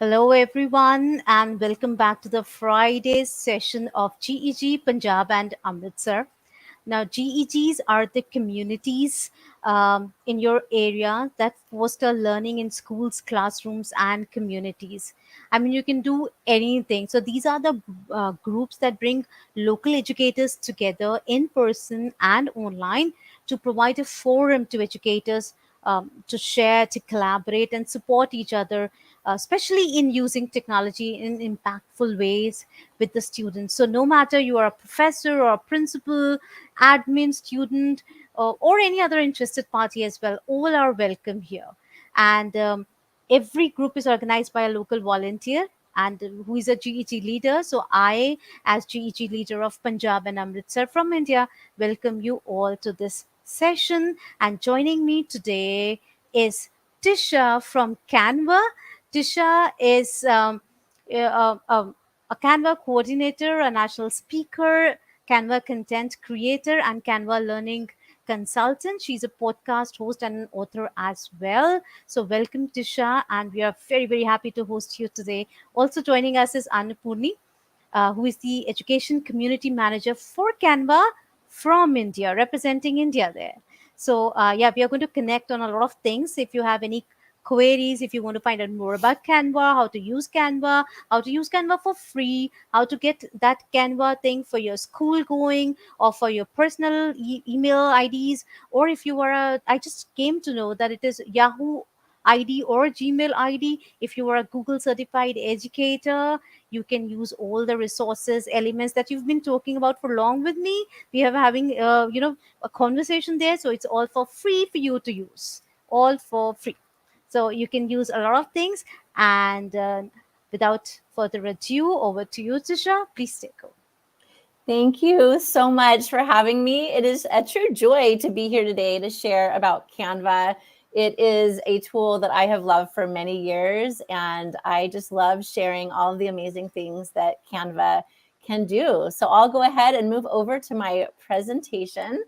Hello, everyone, and welcome back to the Friday session of GEG Punjab and Amritsar. Now, GEGs are the communities in your area that foster learning in schools, classrooms, and communities. I mean, you can do anything. So, these are the groups that bring local educators together in person and online to provide a forum to educators to share, to collaborate, and support each other, especially in using technology in impactful ways with the students. So, no matter you are a professor or a principal, admin, student, or any other interested party as well, all are welcome here. And every group is organized by a local volunteer and who is a GEG leader. So I, as GEG leader of Punjab and Amritsar from India, welcome you all to this session. And joining me today is Tisha from Canva. Tisha is a Canva coordinator, a national speaker, Canva content creator, and Canva learning consultant. She's a podcast host and an author as well. So, welcome, Tisha, and we are very, very happy to host you today. Also joining us is Annapurni, who is the education community manager for Canva from India, representing India there. So, yeah, we are going to connect on a lot of things. If you have any queries, if you want to find out more about Canva, how to use Canva for free, how to get that Canva thing for your school going or for your personal email IDs, or if you are I just came to know that it is Yahoo ID or Gmail ID. If you are a Google certified educator, you can use all the resources, elements that you've been talking about for long with me. We are having, a conversation there. So it's all for free for you to use, all for free. So you can use a lot of things. And without further ado, over to you, Tisha. Please take over. Thank you so much for having me. It is a true joy to be here today to share about Canva. It is a tool that I have loved for many years, and I just love sharing all of the amazing things that Canva can do. So I'll go ahead and move over to my presentation.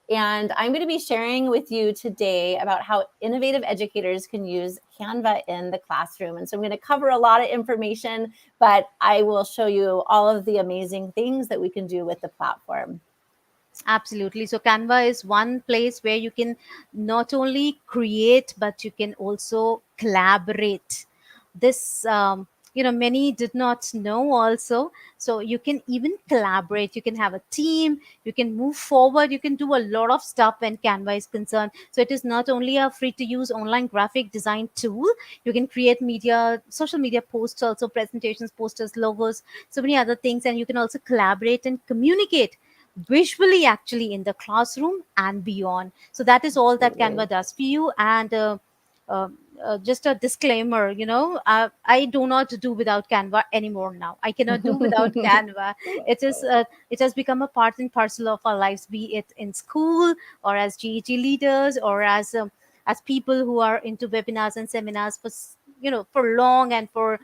And I'm going to be sharing with you today about how innovative educators can use Canva in the classroom. And so I'm going to cover a lot of information, but I will show you all of the amazing things that we can do with the platform. Absolutely. So Canva is one place where you can not only create, but you can also collaborate. This, many did not know also. So you can even collaborate. You can have a team. You can move forward. You can do a lot of stuff when Canva is concerned. So it is not only a free to use online graphic design tool. You can create media, social media posts, also presentations, posters, logos, so many other things. And you can also collaborate and communicate visually actually in the classroom and beyond. So that is all that Canva does for you. And uh, just a disclaimer, I do not do without Canva anymore now. I cannot do without Canva. It has become a part and parcel of our lives, be it in school or as GEG leaders or as people who are into webinars and seminars for for long and for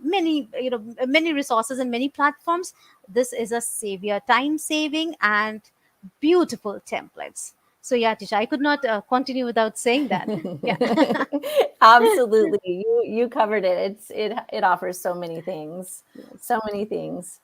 many resources and many platforms. This is a savior, time saving and beautiful templates. So yeah, Tisha, I could not continue without saying that. Yeah. Absolutely. You covered it. It offers so many things. So many things.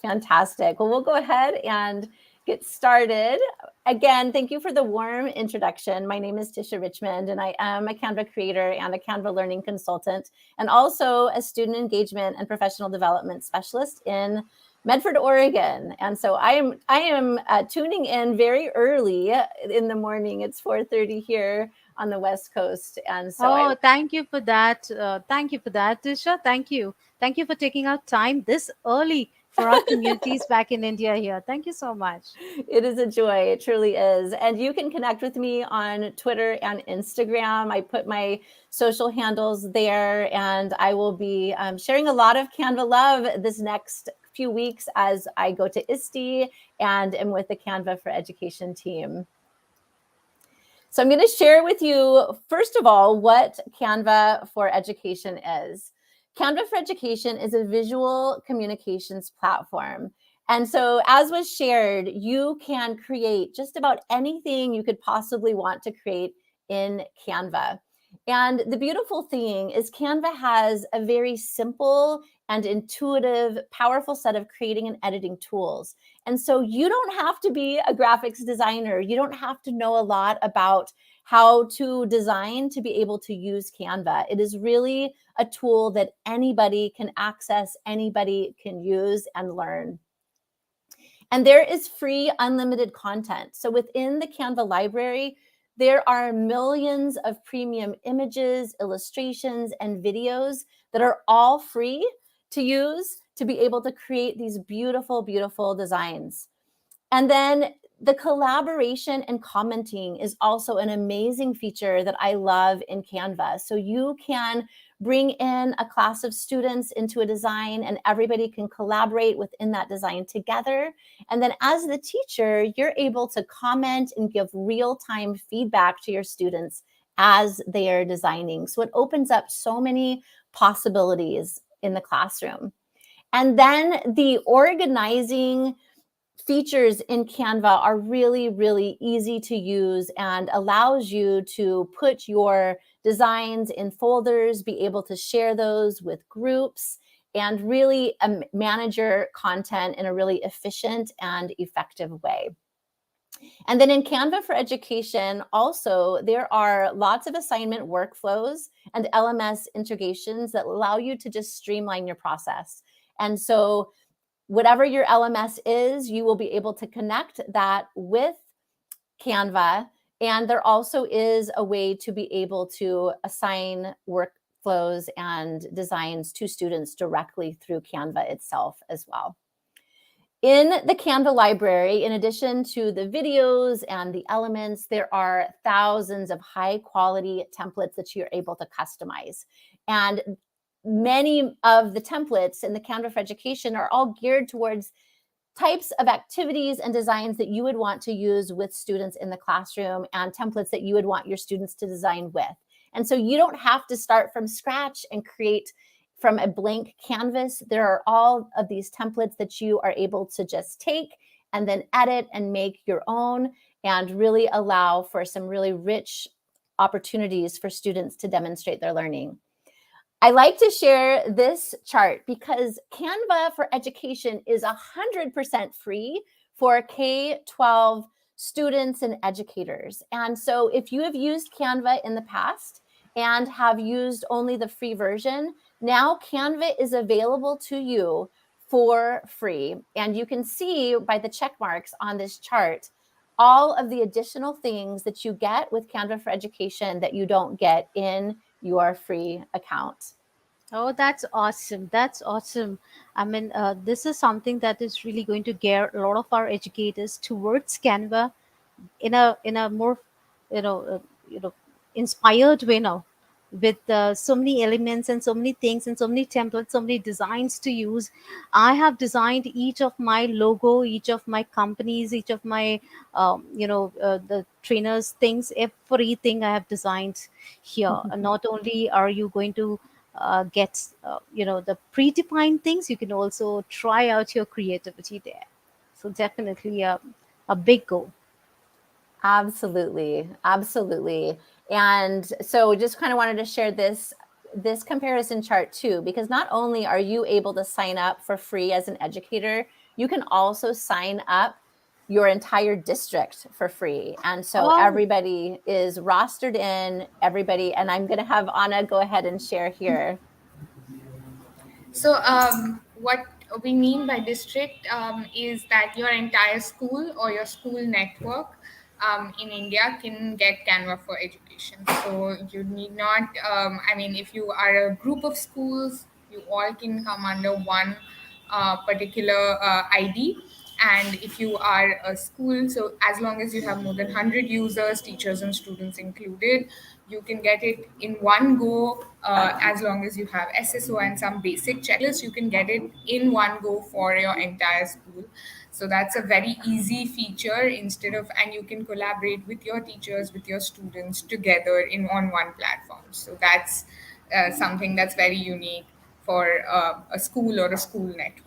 Fantastic. Well, we'll go ahead and get started. Again, thank you for the warm introduction. My name is Tisha Richmond, and I am a Canva creator and a Canva learning consultant, and also a student engagement and professional development specialist in Medford, Oregon. And so I am tuning in very early in the morning. It's 4:30 here on the West Coast. And so Thank you for that. Thank you for that, Tisha. Thank you for taking out time this early for our communities back in India here. Thank you so much. It is a joy. It truly is. And you can connect with me on Twitter and Instagram. I put my social handles there, and I will be sharing a lot of Canva love this next few weeks as I go to ISTE and am with the Canva for Education team. So I'm going to share with you, first of all, what Canva for Education is. Canva for Education is a visual communications platform. And so as was shared, you can create just about anything you could possibly want to create in Canva. And the beautiful thing is Canva has a very simple and intuitive, powerful set of creating and editing tools. And so you don't have to be a graphics designer. You don't have to know a lot about how to design to be able to use Canva. It is really a tool that anybody can access, anybody can use and learn. And there is free unlimited content. So within the Canva library, there are millions of premium images, illustrations, and videos that are all free to use to be able to create these beautiful, beautiful designs. And then the collaboration and commenting is also an amazing feature that I love in Canva. So you can bring in a class of students into a design and everybody can collaborate within that design together. And then as the teacher, you're able to comment and give real-time feedback to your students as they are designing. So it opens up so many possibilities in the classroom. And then the organizing features in Canva are really, really easy to use and allows you to put your designs in folders, be able to share those with groups, and really manage your content in a really efficient and effective way. And then in Canva for Education, also, there are lots of assignment workflows and LMS integrations that allow you to just streamline your process. And so whatever your LMS is, you will be able to connect that with Canva. And there also is a way to be able to assign workflows and designs to students directly through Canva itself as well. In the Canva library, in addition to the videos and the elements, there are thousands of high quality templates that you're able to customize. And many of the templates in the Canva for Education are all geared towards types of activities and designs that you would want to use with students in the classroom and templates that you would want your students to design with. And so you don't have to start from scratch and create from a blank canvas. There are all of these templates that you are able to just take and then edit and make your own and really allow for some really rich opportunities for students to demonstrate their learning. I like to share this chart because Canva for Education is 100% free for K-12 students and educators. And so if you have used Canva in the past and have used only the free version, now Canva is available to you for free. And you can see by the check marks on this chart all of the additional things that you get with Canva for Education that you don't get in your free account. Oh, that's awesome. That's awesome. I mean, this is something that is really going to gear a lot of our educators towards Canva in a more you know uh, you know inspired way now, with so many elements and so many things and so many templates, so many designs to use. I have designed each of my logo, each of my companies, each of my the trainers things, everything I have designed here. And not only are you going to get the predefined things, you can also try out your creativity there. So definitely a big go. Absolutely. Absolutely. And so just kind of wanted to share this comparison chart too, because not only are you able to sign up for free as an educator, you can also sign up your entire district for free. And so Oh, everybody is rostered in, everybody, and I'm going to have Anna go ahead and share here. So, what we mean by district is that your entire school or your school network in India can get Canva for Education. So, you need not, if you are a group of schools, you all can come under one particular ID. And if you are a school, so as long as you have more than 100 users, teachers and students included, you can get it in one go. As long as you have SSO and some basic checklist, you can get it in one go for your entire school. So that's a very easy feature, instead of, and you can collaborate with your teachers, with your students together in on one platform. So that's something that's very unique for a school or a school network.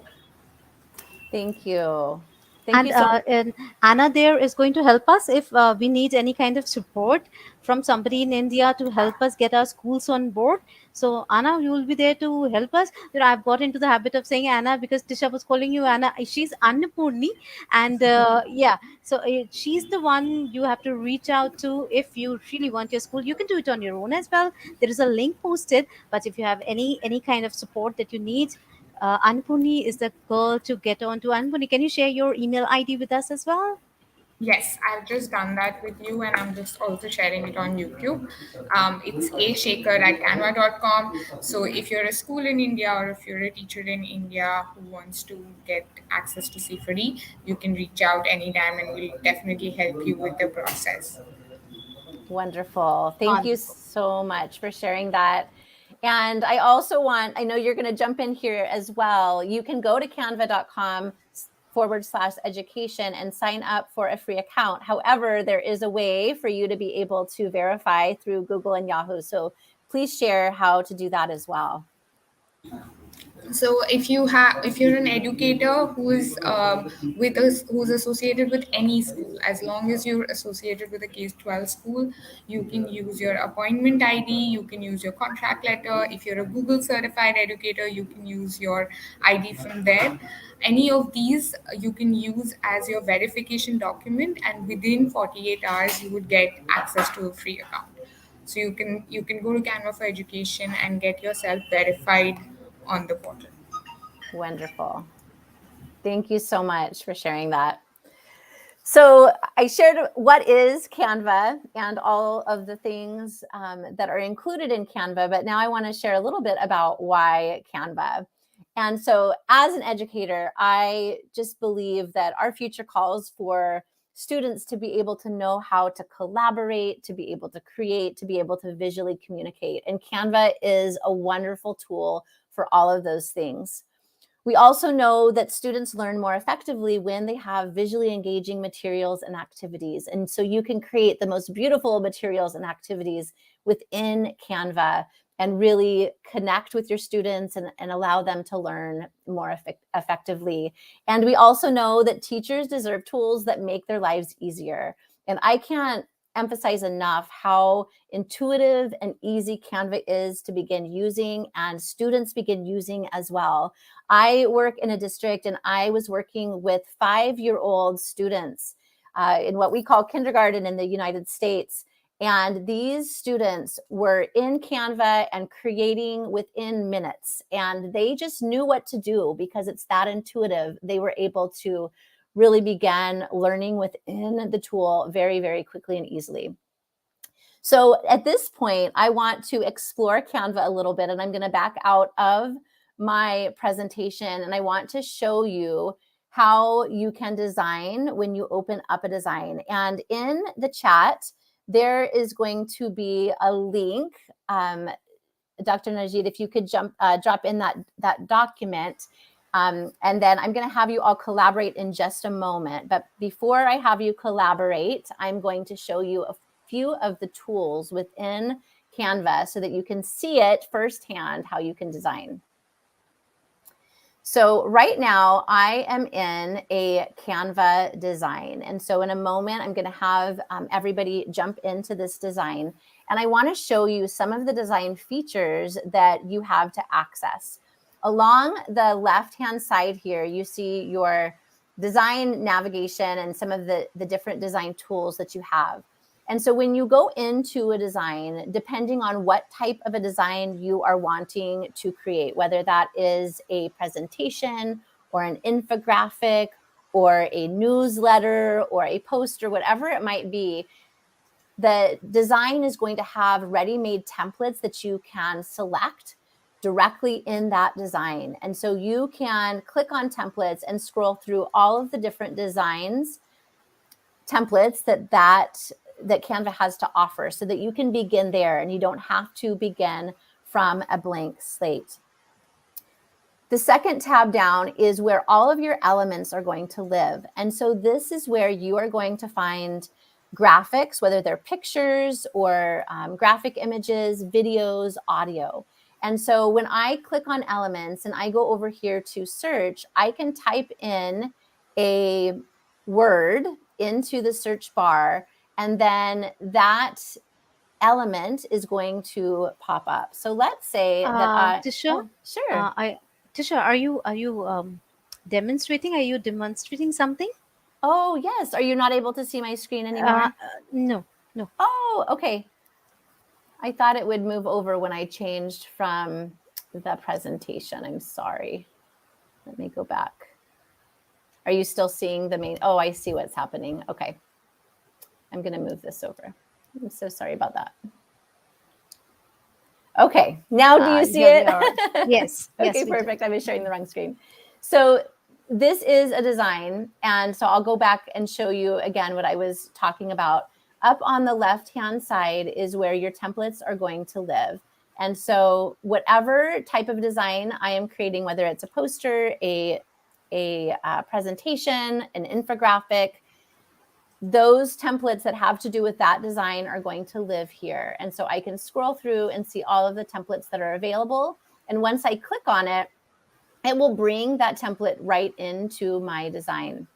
Thank you. Thank you so much. And Anna there is going to help us if we need any kind of support from somebody in India to help us get our schools on board. So Anna, you will be there to help us. I've got into the habit of saying Anna because Tisha was calling you Anna. She's Annapurni, and yeah, so she's the one you have to reach out to if you really want your school. You can do it on your own as well. There is a link posted, but if you have any kind of support that you need, Anpuni is the girl to get on to. Anpuni, can you share your email ID with us as well? Yes, I've just done that with you, and I'm just also sharing it on YouTube. It's ashaker@canva.com. So if you're a school in India or if you're a teacher in India who wants to get access to CFRE, you can reach out anytime, and we'll definitely help you with the process. Wonderful. Thank you Wonderful. so much for sharing that. And I also I know you're going to jump in here as well. You can go to canva.com/education and sign up for a free account. However, there is a way for you to be able to verify through Google and Yahoo. So please share how to do that as well. So if you're an educator who is with us, who's associated with any school, as long as you're associated with a K-12 school, you can use your appointment ID, you can use your contract letter. If you're a Google certified educator, you can use your ID from there. Any of these you can use as your verification document, and within 48 hours you would get access to a free account. So you can go to Canva for Education and get yourself verified on the portal. Wonderful. Thank you so much for sharing that. So I shared what is Canva and all of the things that are included in Canva, but now I want to share a little bit about why Canva. And so as an educator, I just believe that our future calls for students to be able to know how to collaborate, to be able to create, to be able to visually communicate. And Canva is a wonderful tool for all of those things. We also know that students learn more effectively when they have visually engaging materials and activities. And so you can create the most beautiful materials and activities within Canva and really connect with your students and allow them to learn more effectively. And we also know that teachers deserve tools that make their lives easier. And I can't emphasize enough how intuitive and easy Canva is to begin using, and students begin using as well. I work in a district and I was working with 5-year-old students in what we call kindergarten in the United States. And these students were in Canva and creating within minutes. And they just knew what to do because it's that intuitive. They were able to really begin learning within the tool very, very quickly and easily. So at this point, I want to explore Canva a little bit, and I'm going to back out of my presentation, and I want to show you how you can design when you open up a design. And in the chat, there is going to be a link. Dr. Najid, if you could drop in that document. And then I'm going to have you all collaborate in just a moment. But before I have you collaborate, I'm going to show you a few of the tools within Canva so that you can see it firsthand how you can design. So right now I am in a Canva design. And so in a moment, I'm going to have everybody jump into this design. And I want to show you some of the design features that you have to access. Along the left-hand side here, you see your design navigation and some of the different design tools that you have. And so when you go into a design, depending on what type of a design you are wanting to create, whether that is a presentation or an infographic or a newsletter or a poster, whatever it might be, the design is going to have ready-made templates that you can select directly in that design. And so you can click on templates and scroll through all of the different designs, templates that Canva has to offer so that you can begin there and you don't have to begin from a blank slate. The second tab down is where all of your elements are going to live. And so this is where you are going to find graphics, whether they're pictures or graphic images, videos, audio. And so when I click on elements and I go over here to search, I can type in a word into the search bar, and then that element is going to pop up. So let's say that Tisha, sure. Tisha, are you demonstrating? Are you demonstrating something? Oh, yes. Are you not able to see my screen anymore? No, no. Oh, okay. I thought it would move over when I changed from the presentation. I'm sorry. Let me go back. Are you still seeing the main? Oh, I see what's happening. Okay. I'm going to move this over. I'm so sorry about that. Okay. Now do you see Here we it? are. Yes. Okay, Yes, we do. perfect. I was showing the wrong screen. So this is a design. And so I'll go back and show you again what I was talking about. Up on the left-hand side is where your templates are going to live. And so whatever type of design I am creating, whether it's a poster, a presentation, an infographic, those templates that have to do with that design are going to live here. And so I can scroll through and see all of the templates that are available. And once I click on it, it will bring that template right into my design.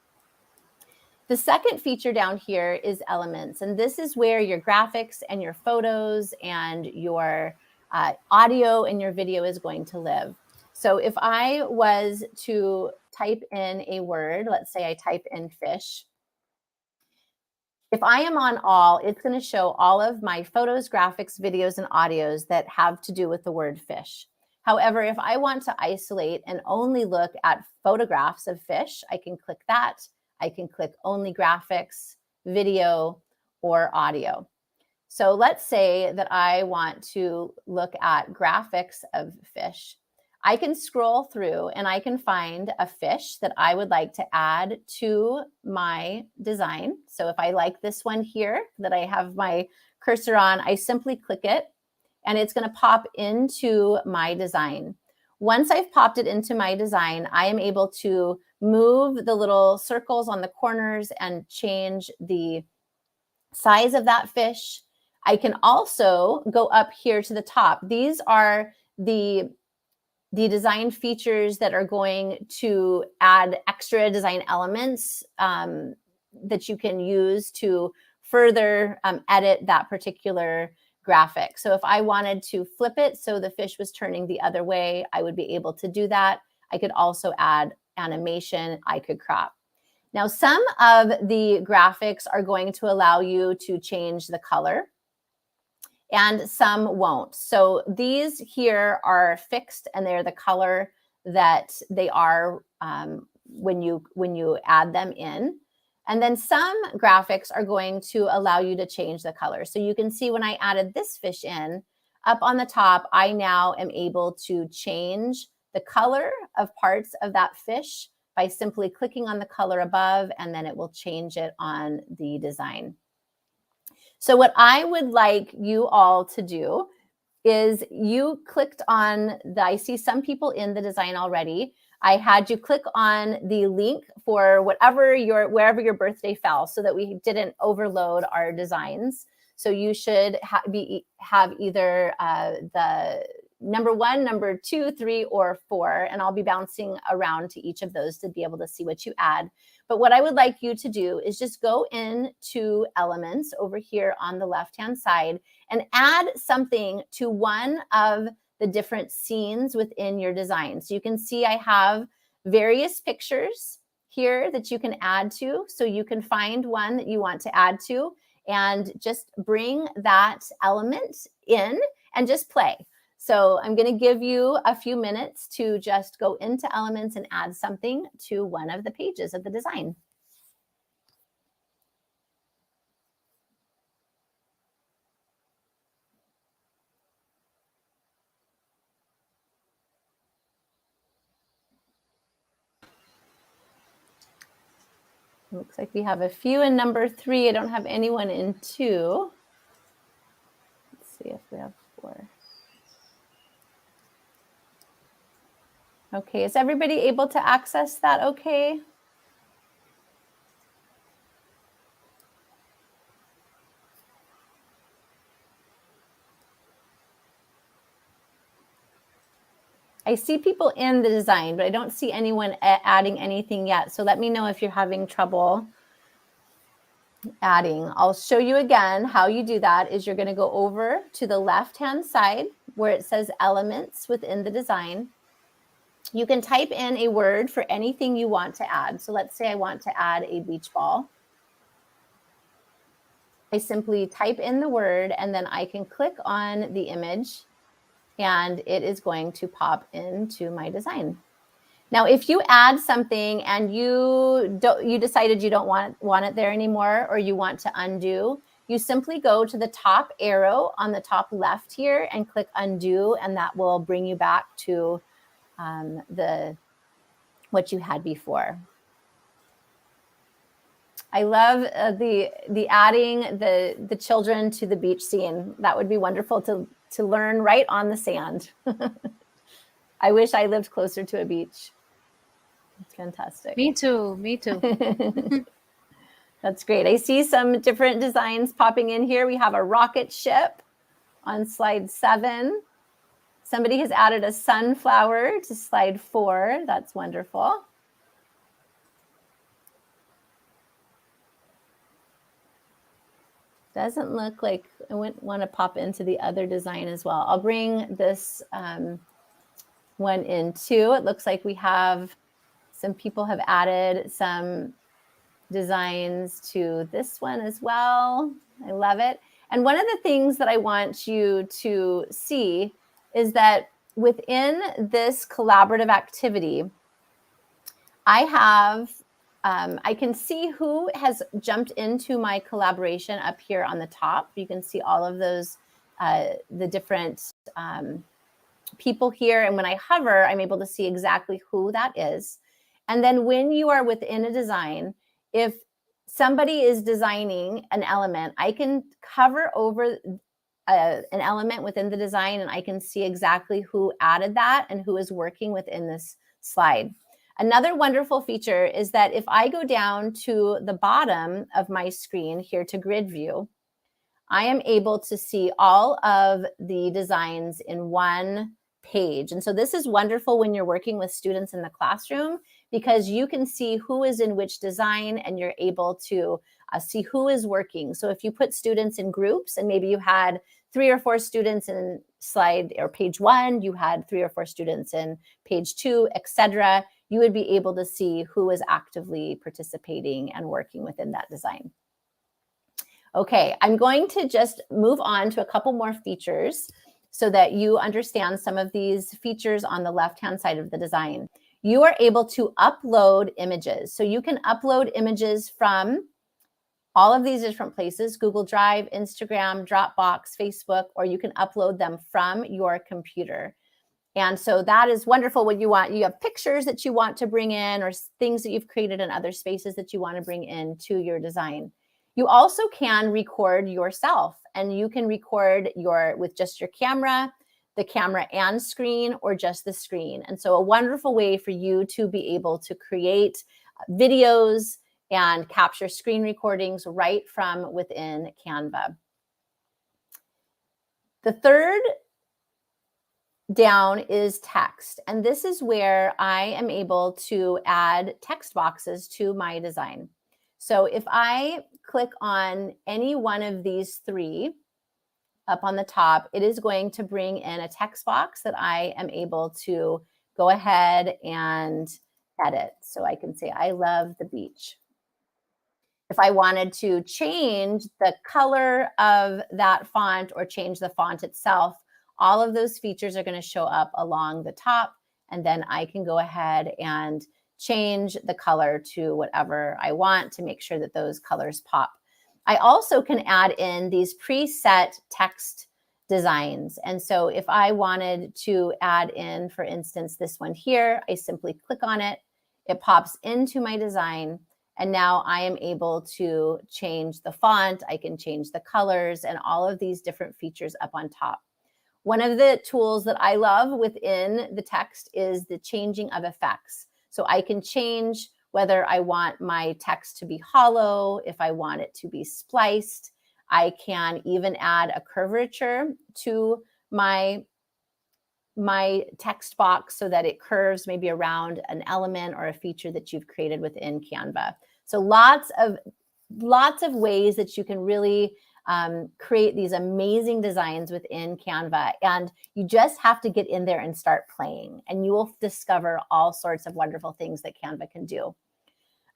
The second feature down here is elements. And this is where your graphics and your photos and your audio and your video is going to live. So if I was to type in a word, let's say I type in fish. If I am on all, it's going to show all of my photos, graphics, videos, and audios that have to do with the word fish. However, if I want to isolate and only look at photographs of fish, I can click that. I can click only graphics, video, or audio. So let's say that I want to look at graphics of fish. I can scroll through and I can find a fish that I would like to add to my design. So if I like this one here that I have my cursor on, I simply click it and it's going to pop into my design. Once I've popped it into my design, I am able to move the little circles on the corners and change the size of that fish. I can also go up here to the top. These are the design features that are going to add extra design elements that you can use to further edit that particular graphic. So if I wanted to flip it so the fish was turning the other way, I would be able to do that. I could also add animation. I could crop. Now, some of the graphics are going to allow you to change the color and some won't. So these here are fixed and they're the color that they are when you add them in. And then some graphics are going to allow you to change the color. So you can see when I added this fish in, up on the top, I now am able to change the color of parts of that fish by simply clicking on the color above, and then it will change it on the design. So what I would like you all to do is you clicked on I see some people in the design already. I had you click on the link for wherever your birthday fell so that we didn't overload our designs. So you should have either the number 1, number 2, 3, or 4, and I'll be bouncing around to each of those to be able to see what you add. But what I would like you to do is just go into elements over here on the left-hand side and add something to one of the different scenes within your design. So you can see I have various pictures here that you can add to. So you can find one that you want to add to and just bring that element in and just play. So I'm going to give you a few minutes to just go into elements and add something to one of the pages of the design. Looks like we have a few in number 3. I don't have anyone in 2. Let's see if we have 4. Okay, is everybody able to access that okay? I see people in the design, but I don't see anyone adding anything yet. So let me know if you're having trouble adding. I'll show you again how you do that. Is you're going to go over to the left-hand side where it says elements within the design. You can type in a word for anything you want to add. So let's say I want to add a beach ball. I simply type in the word and then I can click on the image and it is going to pop into my design. Now, if you add something and you decided you don't want it there anymore, or you want to undo, you simply go to the top arrow on the top left here and click undo, and that will bring you back to what you had before. I love the adding the children to the beach scene. That would be wonderful to learn right on the sand. I wish I lived closer to a beach. It's fantastic. Me too. Me too. That's great. I see some different designs popping in here. We have a rocket ship on slide 7. Somebody has added a sunflower to slide 4. That's wonderful. Doesn't look like I wouldn't want to pop into the other design as well. I'll bring this one in too. It looks like we have some people have added some designs to this one as well. I love it. And one of the things that I want you to see is that within this collaborative activity, I can see who has jumped into my collaboration up here on the top. You can see all of those, the different people here. And when I hover, I'm able to see exactly who that is. And then when you are within a design, if somebody is designing an element, I can hover over an element within the design and I can see exactly who added that and who is working within this slide. Another wonderful feature is that if I go down to the bottom of my screen here to grid view, I am able to see all of the designs in one page. And so this is wonderful when you're working with students in the classroom because you can see who is in which design and you're able to see who is working. So if you put students in groups and maybe you had 3 or 4 students in slide or page 1, you had 3 or 4 students in page 2, etc., you would be able to see who is actively participating and working within that design. Okay, I'm going to just move on to a couple more features so that you understand some of these features on the left-hand side of the design. You are able to upload images. So you can upload images from all of these different places, Google Drive, Instagram, Dropbox, Facebook, or you can upload them from your computer. And so that is wonderful when you have pictures that you want to bring in or things that you've created in other spaces that you want to bring into your design. You also can record yourself and you can record with just your camera, the camera and screen, or just the screen. And so a wonderful way for you to be able to create videos and capture screen recordings right from within Canva. The third down is text. And this is where I am able to add text boxes to my design. So if I click on any one of these 3 up on the top, it is going to bring in a text box that I am able to go ahead and edit. So I can say, I love the beach. If I wanted to change the color of that font or change the font itself, all of those features are going to show up along the top. And then I can go ahead and change the color to whatever I want to make sure that those colors pop. I also can add in these preset text designs. And so if I wanted to add in, for instance, this one here, I simply click on it. It pops into my design. And now I am able to change the font. I can change the colors and all of these different features up on top. One of the tools that I love within the text is the changing of effects. So I can change whether I want my text to be hollow, if I want it to be spliced. I can even add a curvature to my text box so that it curves maybe around an element or a feature that you've created within Canva. So lots of lots of ways that you can really create these amazing designs within Canva. And you just have to get in there and start playing, and you will discover all sorts of wonderful things that Canva can do.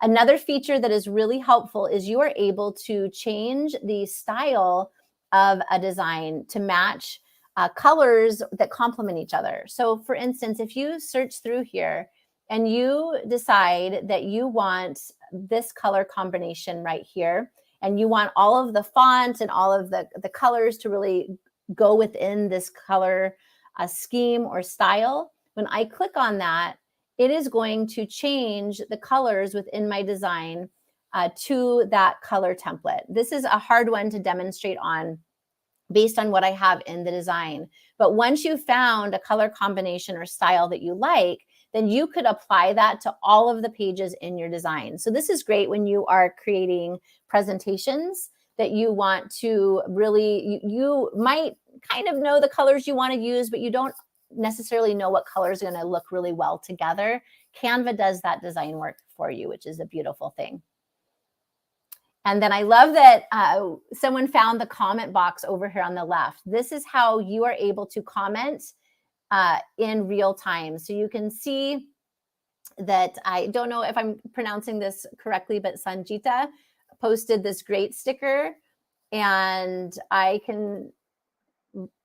Another feature that is really helpful is you are able to change the style of a design to match colors that complement each other. So for instance, if you search through here and you decide that you want this color combination right here, and you want all of the font and all of the colors to really go within this color scheme or style, when I click on that, it is going to change the colors within my design to that color template. This is a hard one to demonstrate on based on what I have in the design. But once you found a color combination or style that you like, then you could apply that to all of the pages in your design. So this is great when you are creating presentations that you want to really, you might kind of know the colors you want to use, but you don't necessarily know what colors are going to look really well together. Canva does that design work for you, which is a beautiful thing. And then I love that someone found the comment box over here on the left. This is how you are able to comment in real time. So you can see that, I don't know if I'm pronouncing this correctly, but Sanjita posted this great sticker, and I can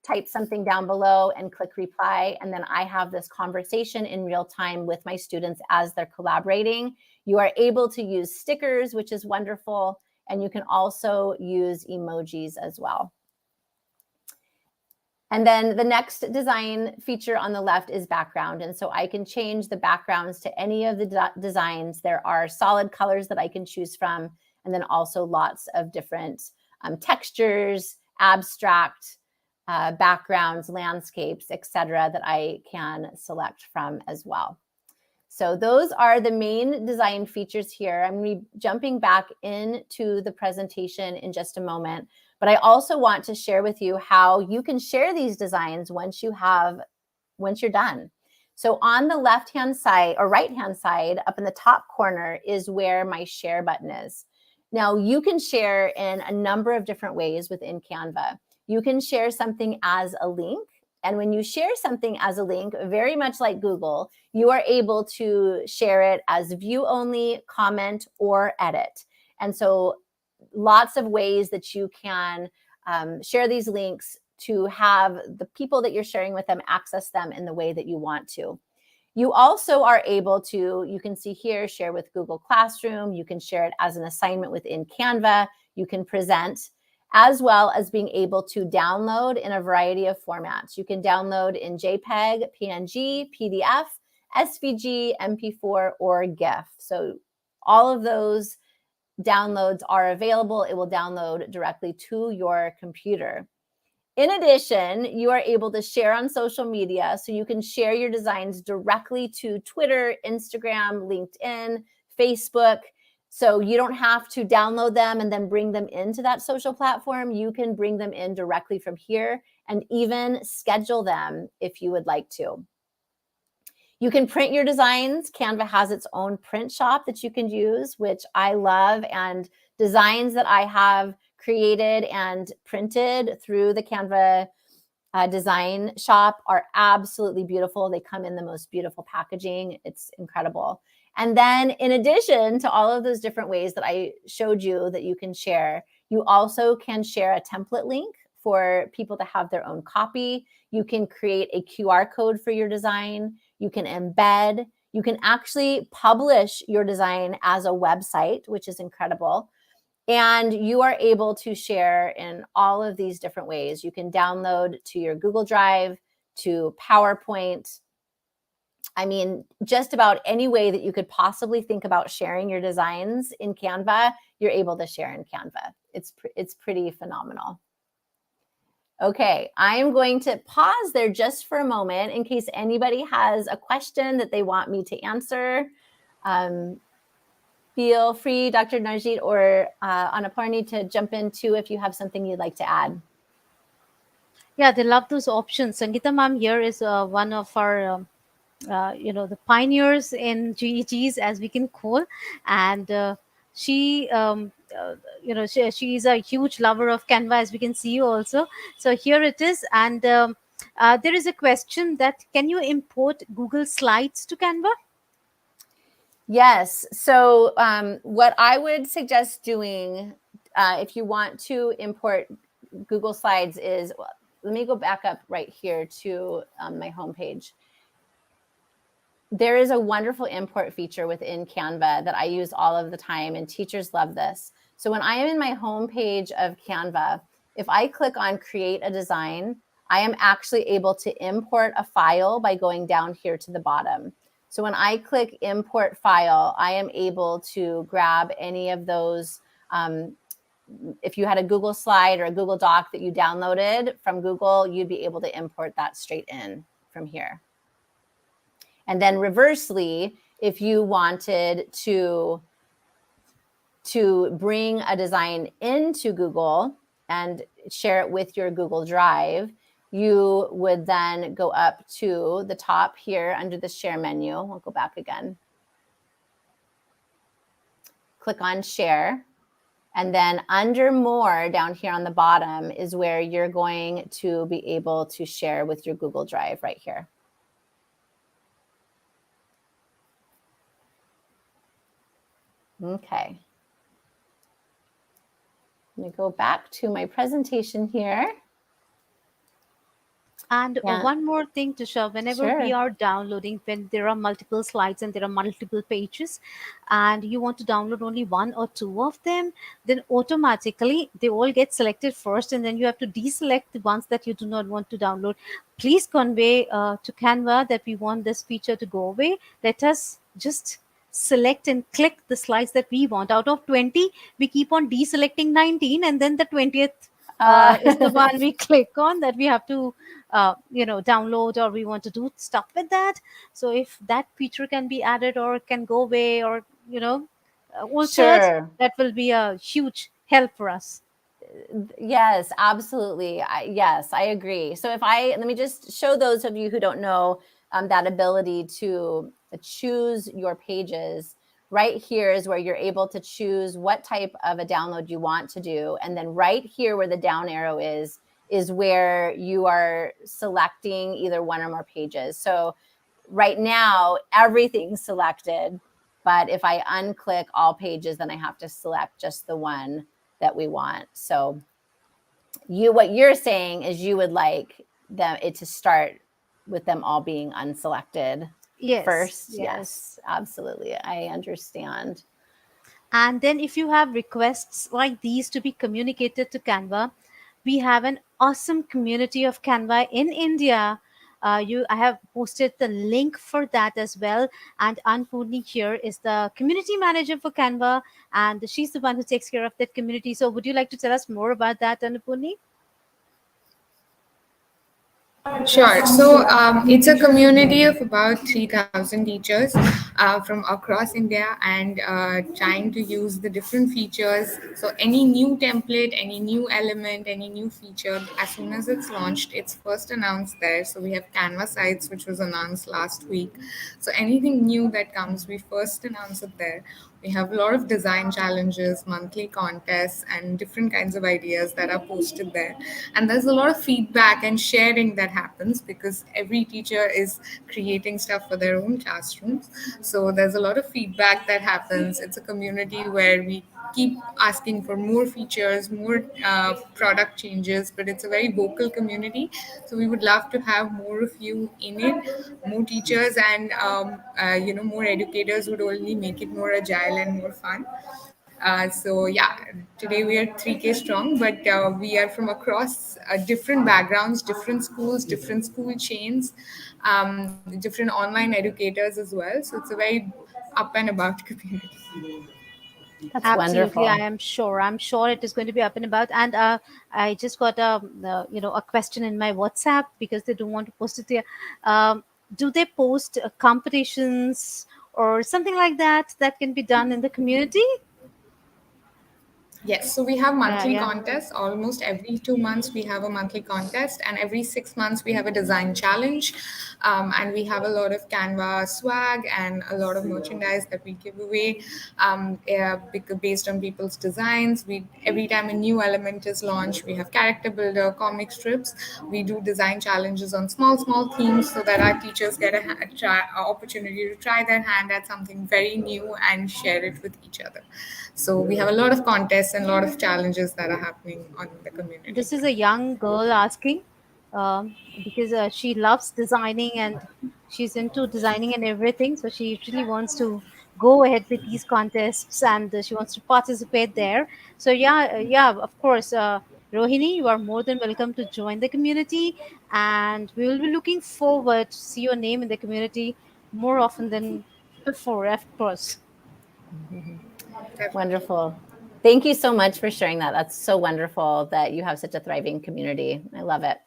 type something down below and click reply, and then I have this conversation in real time with my students as they're collaborating. You are able to use stickers, which is wonderful, and you can also use emojis as well. And then the next design feature on the left is background, and so I can change the backgrounds to any of the designs. There are solid colors that I can choose from, and then also lots of different textures, abstract backgrounds, landscapes, etc., that I can select from as well. So those are the main design features here. I'm jumping back into the presentation in just a moment, but I also want to share with you how you can share these designs once you're done. So on the left-hand side or right-hand side, up in the top corner, is where my share button is. Now you can share in a number of different ways within Canva. You can share something as a link. And when you share something as a link, very much like Google, you are able to share it as view only, comment, or edit. And so lots of ways that you can share these links to have the people that you're sharing with them access them in the way that you want to. You also are able to, you can see here, share with Google Classroom. You can share it as an assignment within Canva. You can present, as well as being able to download in a variety of formats. You can download in JPEG, PNG, PDF, SVG, MP4, or GIF. So all of those downloads are available. It will download directly to your computer. In addition, you are able to share on social media. So you can share your designs directly to Twitter, Instagram, LinkedIn, Facebook. So you don't have to download them and then bring them into that social platform. You can bring them in directly from here and even schedule them if you would like to. You can print your designs. Canva has its own print shop that you can use, which I love, and designs that I have created and printed through the Canva design shop are absolutely beautiful. They come in the most beautiful packaging. It's incredible. And then in addition to all of those different ways that I showed you that you can share, you also can share a template link for people to have their own copy. You can create a QR code for your design. You can embed. You can actually publish your design as a website, which is incredible. And you are able to share in all of these different ways. You can download to your Google Drive, to PowerPoint. I mean, just about any way that you could possibly think about sharing your designs in Canva, you're able to share in Canva. It's pretty phenomenal. Okay, I am going to pause there just for a moment in case anybody has a question that they want me to answer. Feel free, Dr. Narjit or Anaparni, to jump in too if you have something you'd like to add. Yeah, they love those options. Sangeeta ma'am here is one of our the pioneers in GEGs, as we can call, and she she's a huge lover of Canva, as we can see also. So here it is. And there is a question that, can you import Google Slides to Canva? Yes. So what I would suggest doing if you want to import Google Slides is, let me go back up right here to my homepage. There is a wonderful import feature within Canva that I use all of the time, and teachers love this. So when I am in my homepage of Canva, if I click on create a design, I am actually able to import a file by going down here to the bottom. So when I click import file, I am able to grab any of those. If you had a Google slide or a Google Doc that you downloaded from Google, you'd be able to import that straight in from here. And then reversely, if you wanted to bring a design into Google and share it with your Google Drive, you would then go up to the top here under the share menu. We'll go back again. Click on share. And then under more down here on the bottom is where you're going to be able to share with your Google Drive right here. Okay. Let me go back to my presentation here. And one more thing, Tisha, whenever we Sure. are downloading, when there are multiple slides and there are multiple pages, and you want to download only one or two of them, then automatically they all get selected first, and then you have to deselect the ones that you do not want to download. Please convey to Canva that we want this feature to go away. Let us just select and click the slides that we want. Out of 20, we keep on deselecting 19, and then the 20th is the one we click on that we have to download, or we want to do stuff with that. So if that feature can be added or can go away, or altered, Sure. that will be a huge help for us. Yes, absolutely. Yes, I agree. So let me just show those of you who don't know that ability to choose your pages. Right here is where you're able to choose what type of a download you want to do. And then right here where the down arrow is where you are selecting either one or more pages. So right now, everything's selected. But if I unclick all pages, then I have to select just the one that we want. So what you're saying is you would like it to start with them all being unselected first. Yes, absolutely. I understand. And then if you have requests like these to be communicated to Canva, we have an awesome community of Canva in India. I have posted the link for that as well. And Anpurni here is the community manager for Canva, and she's the one who takes care of that community. So would you like to tell us more about that, Anpurni? Sure. So it's a community of about 3,000 teachers from across India, and trying to use the different features. So any new template, any new element, any new feature, as soon as it's launched, it's first announced there. So we have Canva sites, which was announced last week. So anything new that comes, we first announce it there. We have a lot of design challenges, monthly contests, and different kinds of ideas that are posted there. And there's a lot of feedback and sharing that happens because every teacher is creating stuff for their own classrooms. So there's a lot of feedback that happens. It's a community where we keep asking for more features, more product changes, but it's a very vocal community. So we would love to have more of you in it, more teachers, and more educators would only make it more agile and more fun. So yeah, today we are 3K strong, but we are from across different backgrounds, different schools, different school chains, different online educators as well. So it's a very up and about community. That's Absolutely, I wonderful. am sure. I'm sure it is going to be up and about. And I just got a question in my WhatsApp because they don't want to post it there. Do they post competitions or something like that that can be done in the community? Yes, so we have Yeah, monthly yeah. contests. Almost every 2 months, we have a monthly contest, and every 6 months, we have a design challenge. And we have a lot of Canva swag and a lot of merchandise that we give away, based on people's designs. We every time a new element is launched, we have character builder, comic strips. We do design challenges on small themes so that our teachers get a opportunity to try their hand at something very new and share it with each other. So we have a lot of contests and a lot of challenges that are happening on the community This is front. a young girl asking, because she loves designing and she's into designing and everything. So she usually wants to go ahead with these contests and she wants to participate there. So yeah, yeah, of course. Rohini, you are more than welcome to join the community, and we will be looking forward to see your name in the community more often than before, of course. Definitely. Wonderful. Thank you so much for sharing that. That's so wonderful that you have such a thriving community. I love it.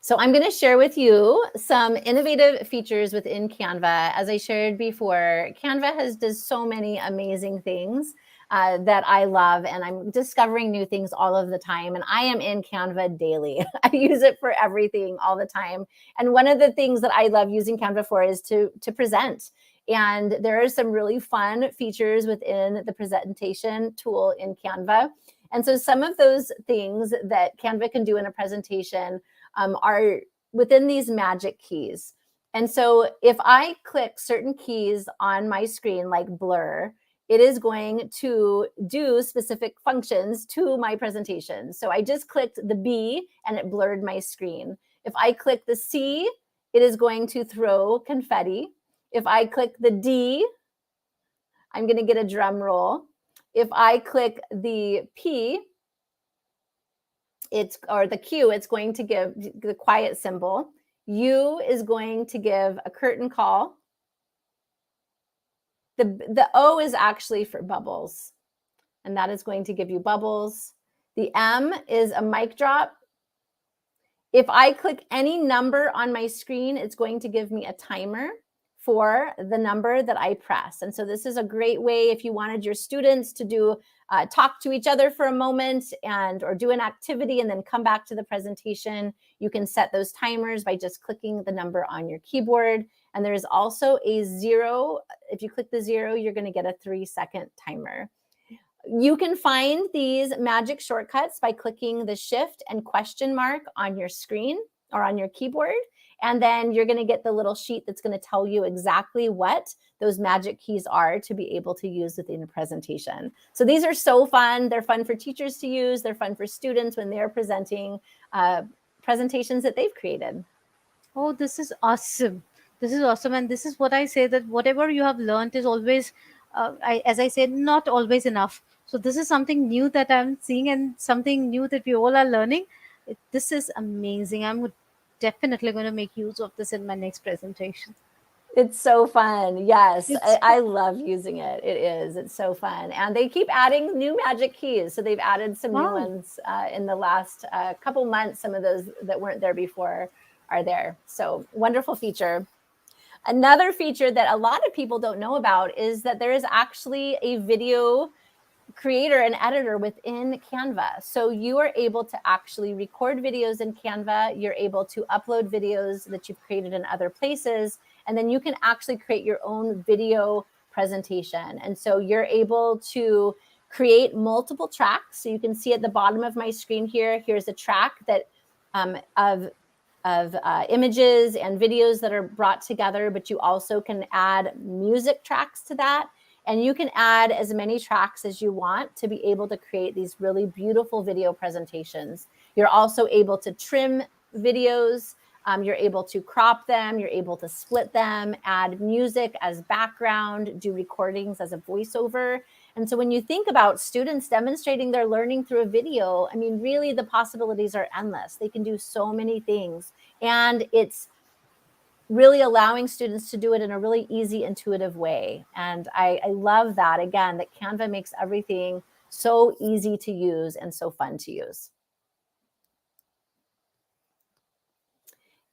So I'm going to share with you some innovative features within Canva. As I shared before, Canva does so many amazing things that I love, and I'm discovering new things all of the time. And I am in Canva daily. I use it for everything all the time. And one of the things that I love using Canva for is to present. And there are some really fun features within the presentation tool in Canva. And so some of those things that Canva can do in a presentation are within these magic keys. And so if I click certain keys on my screen, like blur, it is going to do specific functions to my presentation. So I just clicked the B and it blurred my screen. If I click the C, it is going to throw confetti. If I click the D, I'm going to get a drum roll. If I click the P, or the Q, it's going to give the quiet symbol. U is going to give a curtain call. The O is actually for bubbles, and that is going to give you bubbles. The M is a mic drop. If I click any number on my screen, it's going to give me a timer for the number that I press. And so this is a great way if you wanted your students to do talk to each other for a moment or do an activity and then come back to the presentation. You can set those timers by just clicking the number on your keyboard. And there is also a 0. If you click the 0, you're going to get a 3-second timer. You can find these magic shortcuts by clicking the shift and question mark on your screen or on your keyboard. And then you're going to get the little sheet that's going to tell you exactly what those magic keys are to be able to use within a presentation. So these are so fun. They're fun for teachers to use. They're fun for students when they're presenting presentations that they've created. Oh, this is awesome. This is awesome. And this is what I say, that whatever you have learned is always, as I said, not always enough. So, this is something new that I'm seeing and something new that we all are learning. This is amazing. I'm definitely going to make use of this in my next presentation. It's so fun. Yes, It's I love using it. It is. It's so fun. And they keep adding new magic keys. So they've added some new wow. ones in the last couple months. Some of those that weren't there before are there. So wonderful feature. Another feature that a lot of people don't know about is that there is actually a video creator and editor within Canva. So you are able to actually record videos in Canva. You're able to upload videos that you've created in other places. And then you can actually create your own video presentation. And so you're able to create multiple tracks. So you can see at the bottom of my screen here, here's a track that of images and videos that are brought together, but you also can add music tracks to that. And you can add as many tracks as you want to be able to create these really beautiful video presentations. You're also able to trim videos. You're able to crop them. You're able to split them, add music as background, do recordings as a voiceover. And so when you think about students demonstrating their learning through a video, I mean, really the possibilities are endless. They can do so many things. And it's really allowing students to do it in a really easy, intuitive way. And I love that, again, that Canva makes everything so easy to use and so fun to use.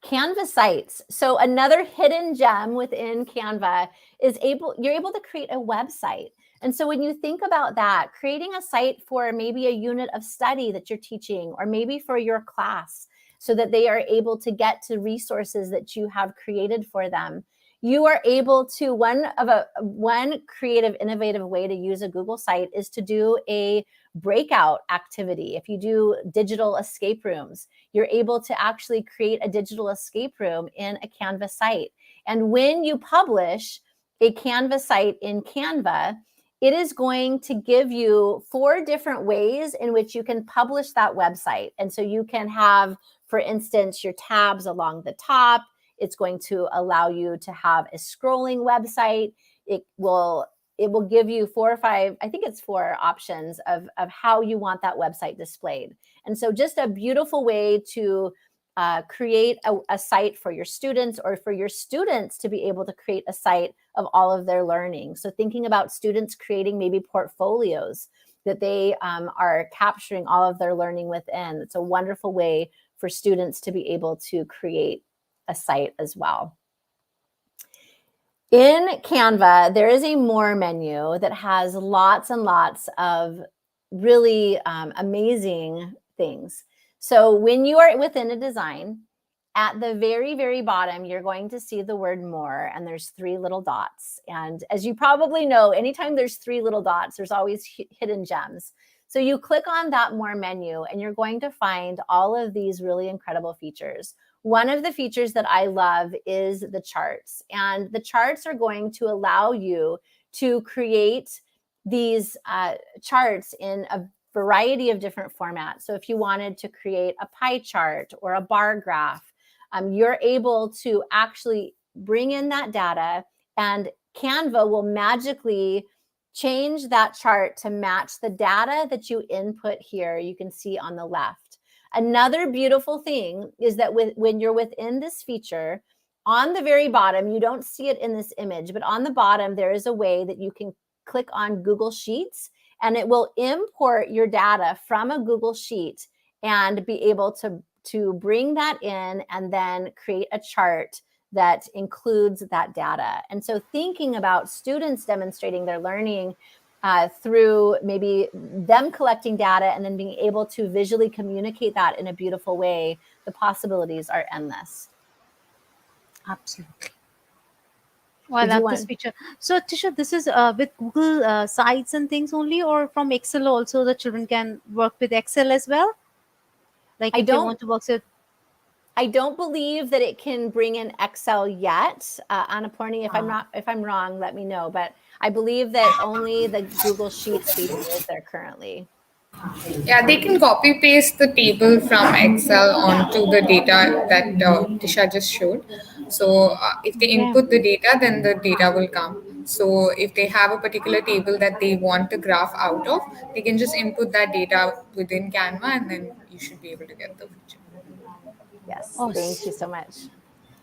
Canva sites. So another hidden gem within Canva is you're able to create a website. And so when you think about that, creating a site for maybe a unit of study that you're teaching, or maybe for your class, so that they are able to get to resources that you have created for them, you are able to, one creative, innovative way to use a Google site is to do a breakout activity. If you do digital escape rooms, you're able to actually create a digital escape room in a Canva site. And when you publish a Canva site in Canva, it is going to give you 4 different ways in which you can publish that website. And so you can have, for instance, your tabs along the top. It's going to allow you to have a scrolling website. It will give you 4 or 5, I think it's 4 options of how you want that website displayed. And so just a beautiful way to create a site for your students, or for your students to be able to create a site of all of their learning. So thinking about students creating maybe portfolios that they are capturing all of their learning within. It's a wonderful way for students to be able to create a site as well. In Canva, there is a More menu that has lots and lots of really amazing things. So when you are within a design, at the very, very bottom, you're going to see the word More, and there's 3 little dots. And as you probably know, anytime there's 3 little dots, there's always hidden gems. So you click on that More menu, and you're going to find all of these really incredible features. One of the features that I love is the charts. And the charts are going to allow you to create these charts in a variety of different formats. So if you wanted to create a pie chart or a bar graph, you're able to actually bring in that data, and Canva will magically change that chart to match the data that you input here. You can see on the left. Another beautiful thing is that when you're within this feature, on the very bottom, you don't see it in this image, but on the bottom, there is a way that you can click on Google Sheets, and it will import your data from a Google Sheet and be able to bring that in and then create a chart that includes that data. And so thinking about students demonstrating their learning through maybe them collecting data and then being able to visually communicate that in a beautiful way, the possibilities are endless. Absolutely. Oh, I love this feature. So, Tisha, this is with Google Sites and things only, or from Excel also the children can work with Excel as well? Like if they want to work with... I don't believe that it can bring in Excel yet. Annapurni, if I'm wrong, let me know. But I believe that only the Google Sheets feature is there currently. Yeah, they can copy paste the table from Excel onto the data that Tisha just showed. So if they input the data, then the data will come. So if they have a particular table that they want to graph out of, they can just input that data within Canva, and then you should be able to get the feature. Yes, thank you so much.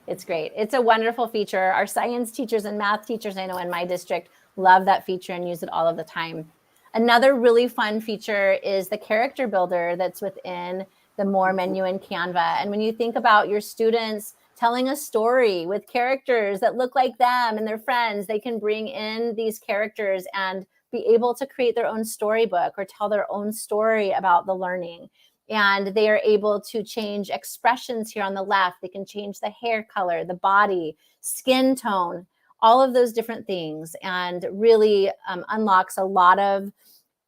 It's great. It's a wonderful feature. Our science teachers and math teachers, I know in my district, love that feature and use it all of the time. Another really fun feature is the character builder that's within the More menu in Canva. And when you think about your students telling a story with characters that look like them and their friends, they can bring in these characters and be able to create their own storybook or tell their own story about the learning. And they are able to change expressions here on the left. They can change the hair color, the body, skin tone, all of those different things, and really unlocks a lot of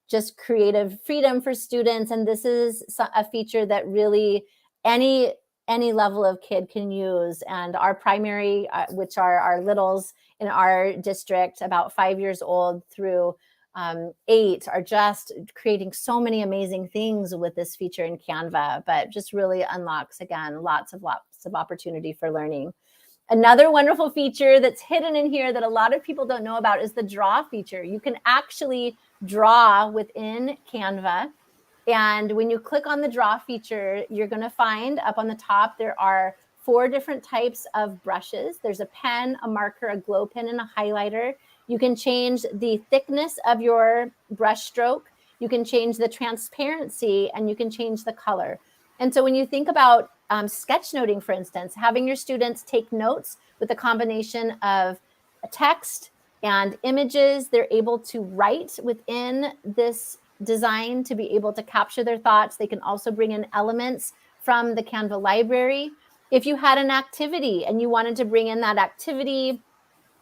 just creative freedom for students. And this is a feature that really any level of kid can use. And our primary, which are our littles in our district, about 5 years old through 8, are just creating so many amazing things with this feature in Canva, but just really unlocks, again, lots of opportunity for learning. Another wonderful feature that's hidden in here that a lot of people don't know about is the draw feature. You can actually draw within Canva. And when you click on the draw feature, you're going to find up on the top, there are 4 different types of brushes. There's a pen, a marker, a glow pen, and a highlighter. You can change the thickness of your brush stroke. You can change the transparency, and you can change the color. And so when you think about sketchnoting, for instance, having your students take notes with a combination of a text, and images. They're able to write within this design to be able to capture their thoughts. They can also bring in elements from the Canva library. If you had an activity and you wanted to bring in that activity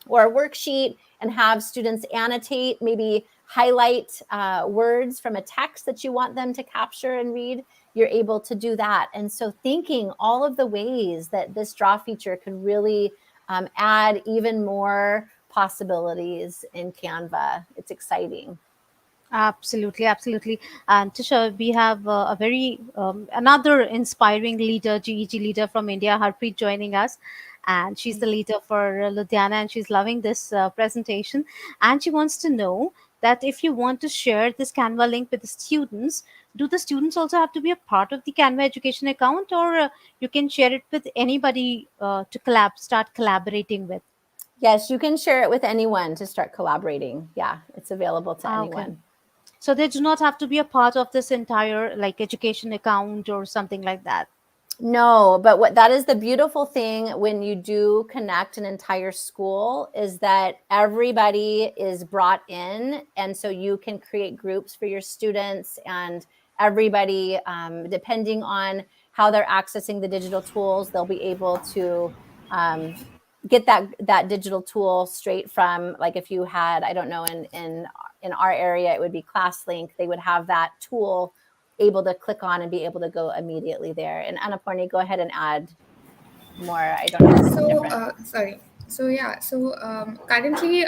or a worksheet and have students annotate, maybe highlight words from a text that you want them to capture and read, you're able to do that. And so thinking all of the ways that this draw feature could really add even more possibilities in Canva. It's exciting. Absolutely, absolutely. And Tisha, we have a very another inspiring leader, GEG leader from India, Harpreet, joining us. And she's the leader for Ludhiana, and she's loving this presentation. And she wants to know that if you want to share this Canva link with the students, do the students also have to be a part of the Canva education account, or you can share it with anybody to start collaborating with? Yes, you can share it with anyone to start collaborating. Yeah, it's available to Okay. anyone. So they do not have to be a part of this entire like education account or something like that. No, but what that is the beautiful thing when you do connect an entire school is that everybody is brought in, and so you can create groups for your students, and everybody, depending on how they're accessing the digital tools, they'll be able to get that digital tool straight from, like, if you had, I don't know, in our area it would be ClassLink. They would have that tool able to click on and be able to go immediately there. And Annapurni, go ahead and add more. I don't know if it's So, different. sorry. So, yeah, so currently,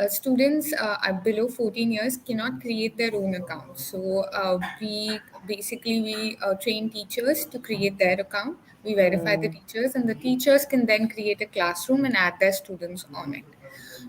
students are below 14 years cannot create their own accounts. So, we train teachers to create their account. We verify the Mm, teachers, and the teachers can then create a classroom and add their students on it.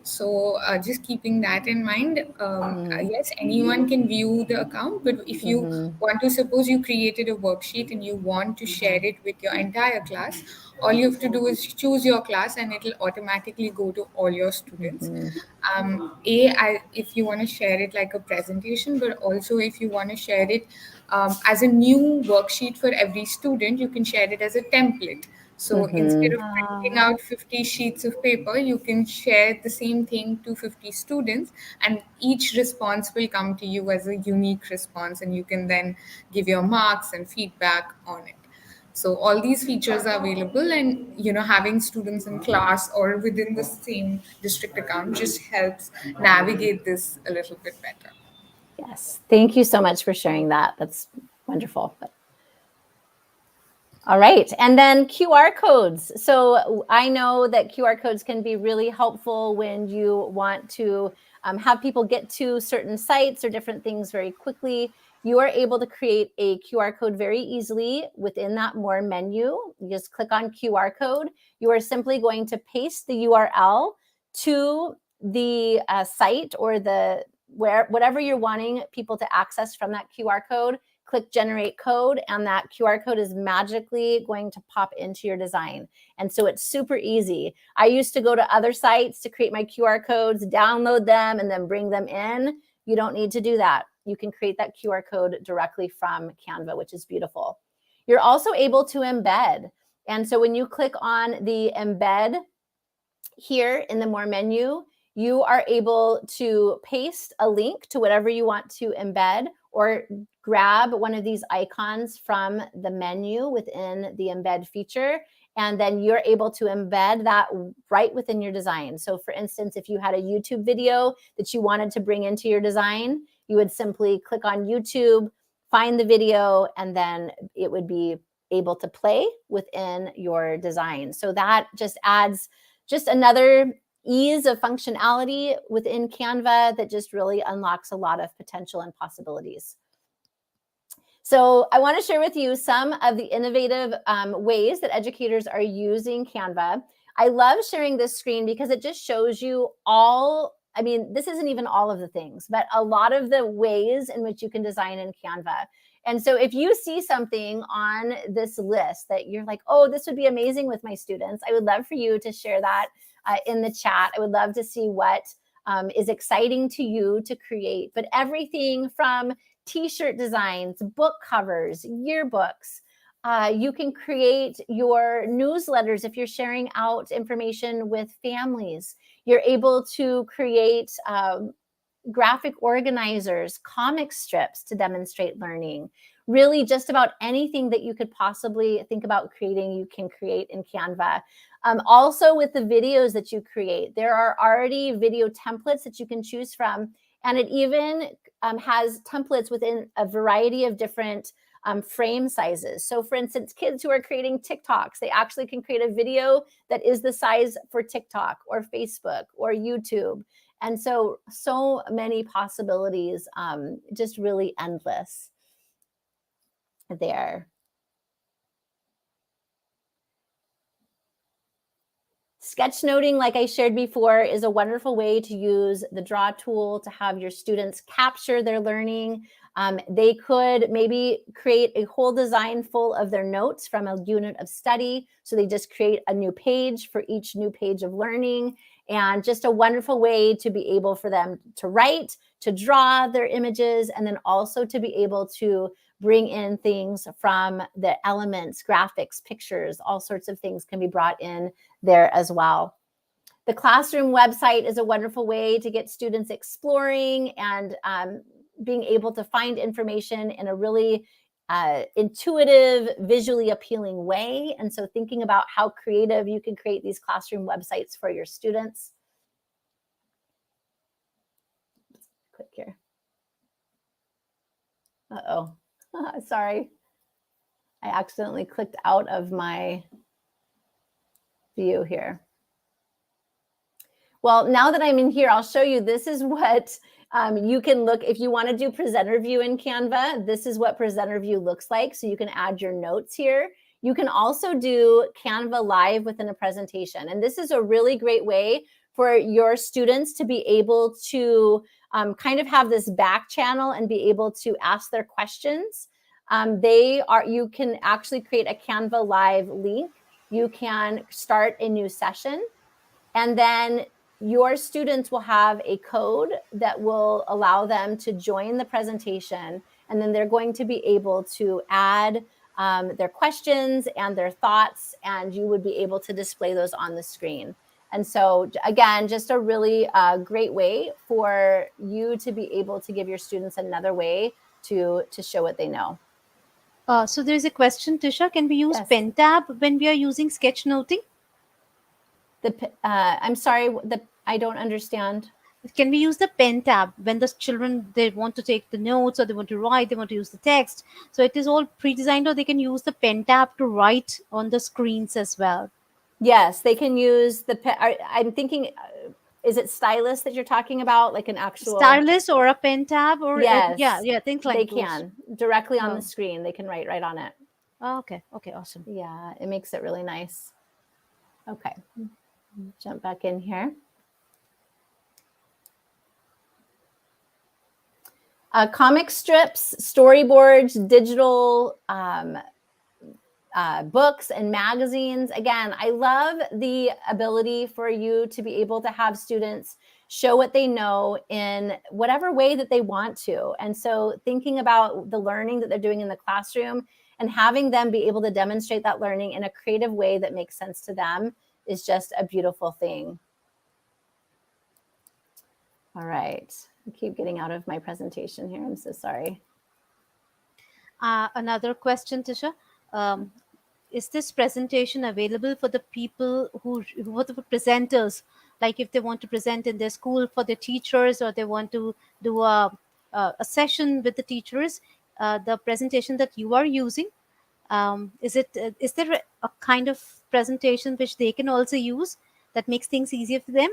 So, just keeping that in mind, mm, yes, anyone can view the account, but if you mm-hmm, want to, suppose you created a worksheet and you want to share it with your entire class, all you have to do is choose your class and it'll automatically go to all your students. mm-hmm, If you want to share it like a presentation, but also if you want to share it as a new worksheet for every student, you can share it as a template. So instead mm-hmm, of printing out 50 sheets of paper, you can share the same thing to 50 students, and each response will come to you as a unique response, and you can then give your marks and feedback on it. So all these features are available, and having students in class or within the same district account just helps navigate this a little bit better. yes. Thank you so much for sharing that. That's wonderful. All right. And then QR codes. So I know that QR codes can be really helpful when you want to have people get to certain sites or different things very quickly. You are able to create a QR code very easily within that More menu. You just click on QR code. You are simply going to paste the URL to the site or whatever you're wanting people to access from that QR code. Click generate code, and that QR code is magically going to pop into your design. And so it's super easy. I used to go to other sites to create my QR codes, download them, and then bring them in. You don't need to do that. You can create that QR code directly from Canva, which is beautiful. You're also able to embed. And so when you click on the embed here in the More menu, you are able to paste a link to whatever you want to embed, or grab one of these icons from the menu within the embed feature, and then you're able to embed that right within your design. So for instance, if you had a YouTube video that you wanted to bring into your design, you would simply click on YouTube, find the video, and then it would be able to play within your design. So that just adds just another ease of functionality within Canva that just really unlocks a lot of potential and possibilities. So I want to share with you some of the innovative ways that educators are using Canva. I love sharing this screen because it just shows you this isn't even all of the things, but a lot of the ways in which you can design in Canva. And so if you see something on this list that you're like, oh, this would be amazing with my students, I would love for you to share that in the chat. I would love to see what is exciting to you to create. But everything from t-shirt designs, book covers, yearbooks. You can create your newsletters if you're sharing out information with families. You're able to create graphic organizers, comic strips to demonstrate learning. Really, just about anything that you could possibly think about creating, you can create in Canva. Also, with the videos that you create, there are already video templates that you can choose from, and it even has templates within a variety of different frame sizes. So for instance, kids who are creating TikToks, they actually can create a video that is the size for TikTok or Facebook or YouTube. And so many possibilities, just really endless there. Sketchnoting, like I shared before, is a wonderful way to use the draw tool to have your students capture their learning. They could maybe create a whole design full of their notes from a unit of study. So they just create a new page for each new page of learning, and just a wonderful way to be able for them to write, to draw their images, and then also to be able to bring in things from the elements, graphics, pictures, all sorts of things can be brought in there as well. The classroom website is a wonderful way to get students exploring and being able to find information in a really intuitive, visually appealing way. And so thinking about how creative you can create these classroom websites for your students. Click here. Uh-oh, sorry. I accidentally clicked out of my view here. Well, now that I'm in here, I'll show you, this is what you can look, if you want to do presenter view in Canva, this is what presenter view looks like. So you can add your notes here. You can also do Canva live within a presentation. And this is a really great way for your students to be able to kind of have this back channel and be able to ask their questions. You can actually create a Canva live link. You can start a new session, and then your students will have a code that will allow them to join the presentation. And then they're going to be able to add their questions and their thoughts, and you would be able to display those on the screen. And so again, just a really great way for you to be able to give your students another way to show what they know. So there's a question, Tisha. Can we use Yes. pen tab when we are using sketchnoting? I'm sorry, I don't understand. Can we use the pen tab when the children, they want to take the notes or they want to write, they want to use the text? So it is all pre-designed, or they can use the pen tab to write on the screens as well? Yes, they can use the pen. I'm thinking, is it stylus that you're talking about, like an actual Stylus or a pen tab, or Yes, yeah, things like they those. can directly on Oh. the screen. They can write right on it. Oh, okay, awesome. Yeah, it makes it really nice. Okay, jump back in here. Comic strips, storyboards, digital books and magazines. Again, I love the ability for you to be able to have students show what they know in whatever way that they want to. And so thinking about the learning that they're doing in the classroom and having them be able to demonstrate that learning in a creative way that makes sense to them is just a beautiful thing. All right. I keep getting out of my presentation here. I'm so sorry. Another question, Tisha. Is this presentation available for the people who for the presenters, like if they want to present in their school for their teachers, or they want to do a session with the teachers? The presentation that you are using, is there a kind of presentation which they can also use that makes things easier for them?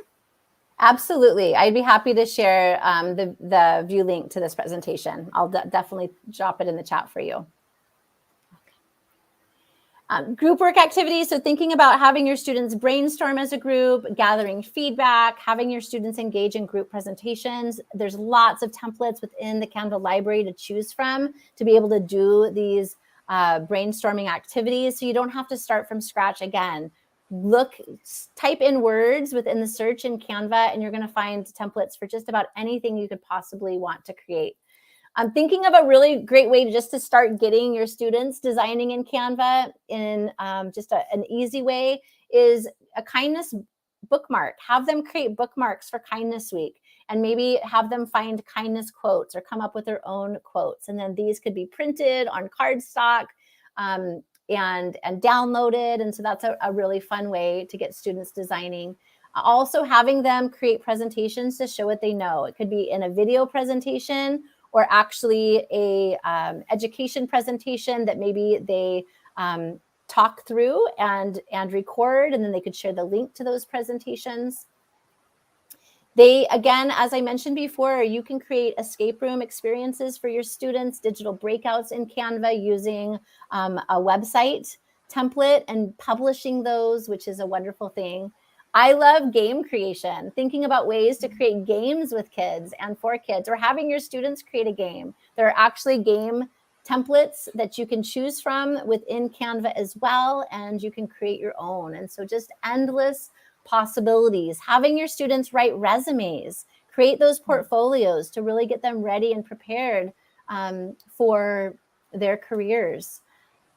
Absolutely. I'd be happy to share the view link to this presentation. I'll definitely drop it in the chat for you. Group work activities. So thinking about having your students brainstorm as a group, gathering feedback, having your students engage in group presentations. There's lots of templates within the Canva library to choose from to be able to do these brainstorming activities. So you don't have to start from scratch again. Type in words within the search in Canva, and you're going to find templates for just about anything you could possibly want to create. I'm thinking of a really great way just to start getting your students designing in Canva in just an easy way is a kindness bookmark, have them create bookmarks for Kindness Week, and maybe have them find kindness quotes or come up with their own quotes. And then these could be printed on cardstock and downloaded. And so that's a really fun way to get students designing. Also having them create presentations to show what they know. It could be in a video presentation or actually a education presentation that maybe they talk through and record, and then they could share the link to those presentations. They, again, as I mentioned before, you can create escape room experiences for your students, digital breakouts in Canva using a website template and publishing those, which is a wonderful thing. I love game creation, thinking about ways to create games with kids and for kids, or having your students create a game. There are actually game templates that you can choose from within Canva as well, and you can create your own. And so just endless possibilities. Having your students write resumes, create those portfolios to really get them ready and prepared for their careers.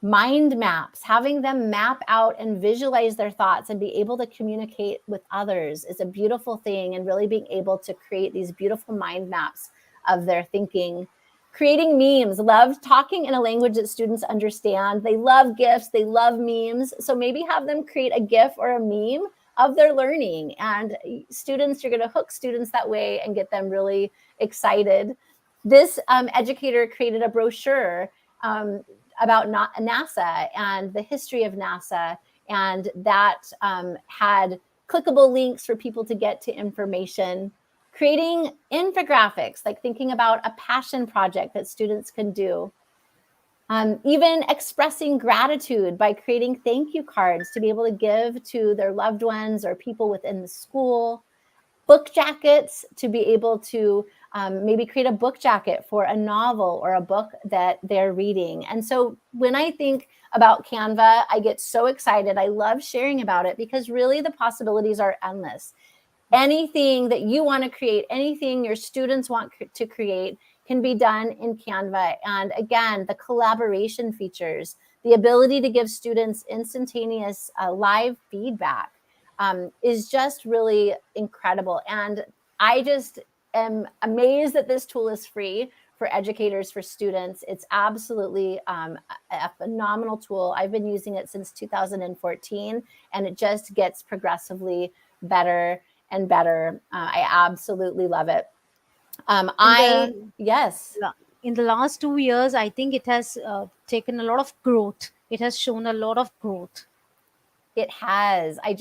Mind maps, having them map out and visualize their thoughts and be able to communicate with others is a beautiful thing, and really being able to create these beautiful mind maps of their thinking. Creating memes, love talking in a language that students understand. They love GIFs, they love memes. So maybe have them create a GIF or a meme of their learning, and students, you're going to hook students that way and get them really excited. This educator created a brochure about NASA and the history of NASA, and that had clickable links for people to get to information. Creating infographics, like thinking about a passion project that students can do. Even expressing gratitude by creating thank you cards to be able to give to their loved ones or people within the school. Book jackets to be able to maybe create a book jacket for a novel or a book that they're reading. And so when I think about Canva, I get so excited. I love sharing about it because really the possibilities are endless. Anything that you want to create, anything your students want to create, can be done in Canva. And again, the collaboration features, the ability to give students instantaneous live feedback is just really incredible. And I just am amazed that this tool is free for educators, for students. It's absolutely a phenomenal tool. I've been using it since 2014, and it just gets progressively better and better. I absolutely love it. Yes. In the last 2 years, I think it has taken a lot of growth. It has shown a lot of growth. It has. I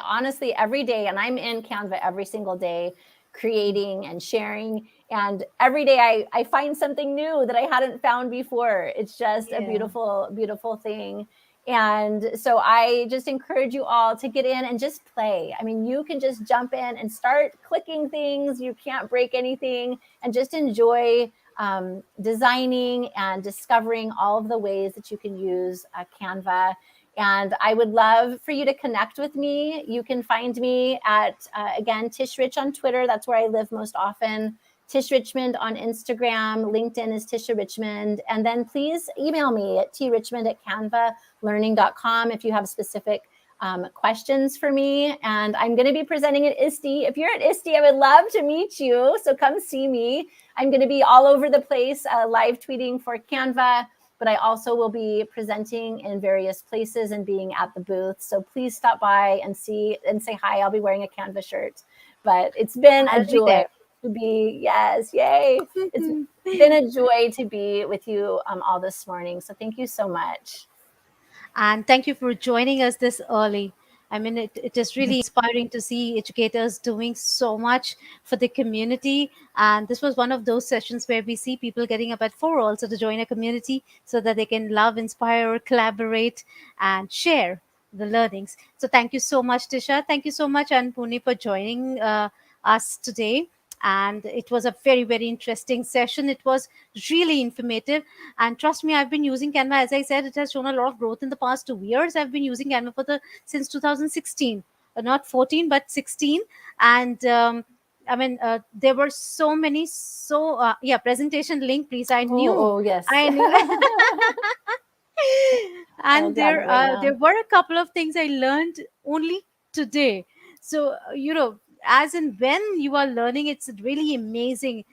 honestly, every day, and I'm in Canva every single day, creating and sharing. And every day I find something new that I hadn't found before. It's just a beautiful, beautiful thing. And so I just encourage you all to get in and just play. I mean, you can just jump in and start clicking things. You can't break anything, and just enjoy designing and discovering all of the ways that you can use Canva. And I would love for you to connect with me. You can find me at, again, Tish Rich on Twitter. That's where I live most often. Tish Richmond on Instagram. LinkedIn is Tisha Richmond. And then please email me at trichmond@canvalearning.com if you have specific questions for me. And I'm going to be presenting at ISTE. If you're at ISTE, I would love to meet you. So come see me. I'm going to be all over the place live tweeting for Canva, but I also will be presenting in various places and being at the booth. So please stop by and see and say hi. I'll be wearing a Canva shirt. But it's been a joy to be, yes, yay. It's been a joy to be with you all this morning. So thank you so much. And thank you for joining us this early. I mean, it is really inspiring to see educators doing so much for the community. And this was one of those sessions where we see people getting up at 4 also to join a community so that they can love, inspire, collaborate, and share the learnings. So thank you so much, Tisha. Thank you so much, Anpuni, for joining us today. And it was a very, very interesting session. It was really informative. And trust me, I've been using Canva. As I said, it has shown a lot of growth in the past 2 years. I've been using Canva since 2016, not 14, but 16. And I mean, there were so many. Presentation link, please. I knew. Oh yes. I knew. And there were a couple of things I learned only today. So as in when you are learning, it's really amazing,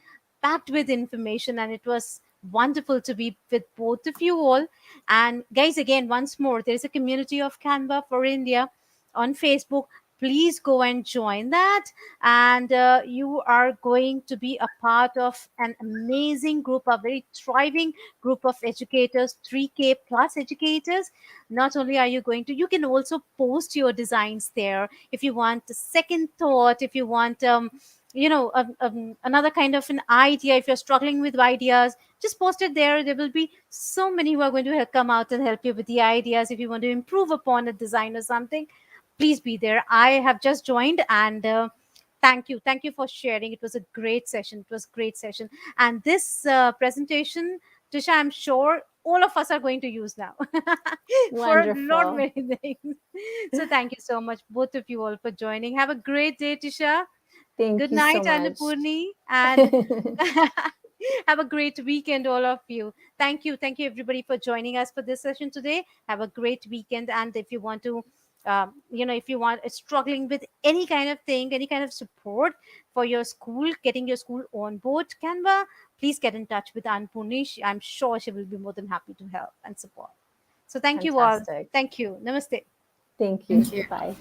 packed with information, and it was wonderful to be with both of you all. And guys, again, once more, there's a community of Canva for India on Facebook. Please go and join that, and you are going to be a part of an amazing group, a very thriving group of educators, 3K plus educators. Not only are you going to, you can also post your designs there if you want a second thought, if you want another kind of an idea, if you're struggling with ideas, just post it there. There will be so many who are going to come out and help you with the ideas. If you want to improve upon a design or something, please be there. I have just joined, and thank you for sharing. It was a great session. It was a great session. And this presentation, Tisha, I'm sure all of us are going to use now for a lot Wonderful. many things. So thank you so much, both of you all, for joining. Have a great day, Tisha. Thank Good you so night, much. Annapurni, and have a great weekend, all of you. Thank you, everybody, for joining us for this session today. Have a great weekend, and if you want to, if you want struggling with any kind of thing, any kind of support for your school, getting your school on board Canva, please get in touch with Annapurni. I'm sure she will be more than happy to help and support. So thank you all. Fantastic. Thank you. Namaste. Thank you. Thank you. Bye.